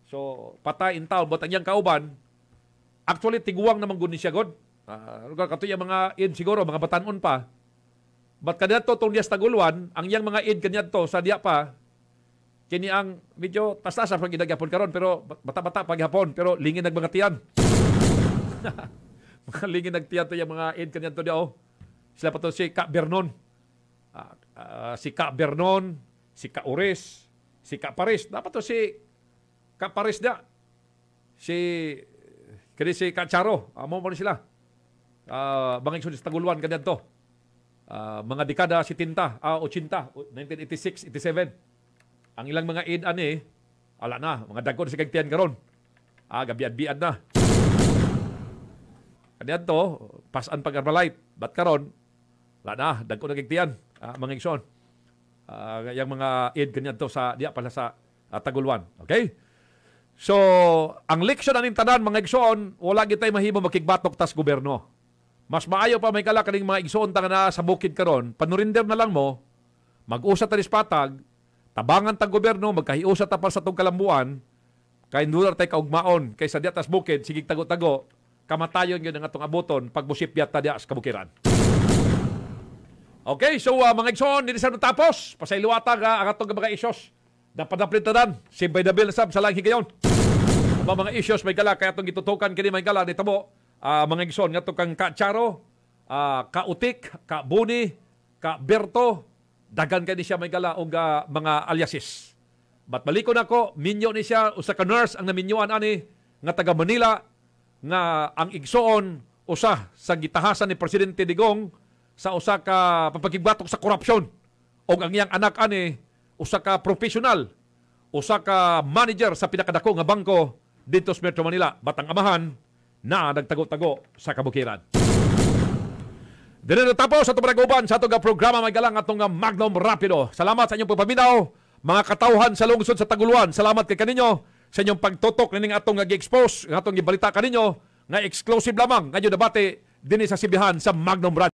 so patay in town but ang iyang kauban actually, tiguang naman gud ni siya, God. Kato yung mga id siguro, mga batanon pa. But kanyato itong diya sa taguluan, ang yang mga id kanyato sa diya pa, kini ang medyo tas-tasa pag ginagyapon karon pero bata-bata paghapon, pero lingin mga tiyan. Mga lingin nagtiyan to yung mga id kanyato diya, Sila pa to si Ka Bernon. Si Ka Bernon, si Ka Ures, si Ka Paris. Dapat to si Ka Paris diya. si Kacharo, amo mo sila. Mga igsoon sa Taguluan kanyan to. Mga dekada 70, 80, 1986, 87. Ang ilang mga id ani, ala na, mga dagko sa kagtian karon. Gabiad-biad na. Kanyan to, pasan pag-arbalite. Ba't karon? Ala na, dagko na kagtian, mga igsoon. Yung mga id kanyan to sa, diya pala sa Taguluan. Okay? So, ang leksyon aning tanan, mga igsoon, wala gitay mahimo makigbatok tas gobyerno. Mas maayo pa may kala kaning mga igsoon tanga na sa bukid karon, panurinder na lang mo, mag-usa ta patag, tabangan tang gobyerno, magkahiusa ta pa sa tong kalambuan, kay nular tay kaugmaon, kaysa diya tas bukid, sigig tago-tago, kamatayon yun ang atong abuton, pagbusipyat ta diya sa kabukiran. Okay, so mga igsoon, hindi sa natapos, pasayluwatag ang atong mga isyos, napadaplintadan, simpay dabil na sab, sa lang higayon. Mga issues may kala kaya itong gitutukan kini may kala nito mo mga igsoon nga kang Kacharo, Kautik, Buni, Berto, dagan kay ni siya may kala og mga aliasis. But malikon ako, minyo ni siya usa ka nurse ang naminyuan ani nga taga Manila nga ang igsoon usa sa gitahasan ni Presidente Digong sa usa ka papakigbatok sa korupsyon. Og ang iyang anak ani usa ka professional, usa ka manager sa pinakadako nga bangko dito sa Metro Manila. Batang amahan na nagtago-tago sa kabukiran. Dito na tapos sa itong panag-uban sa itong programa may galang atong Magnum Rapido. Salamat sa inyong pagpaminaw, mga katauhan sa lungsod sa Taguluan. Salamat kay kaninyo sa inyong pagtutok na atong gi-expose, atong gibalita kaninyo nga exclusive lamang ngayon debate din sa sibihan sa Magnum Radio.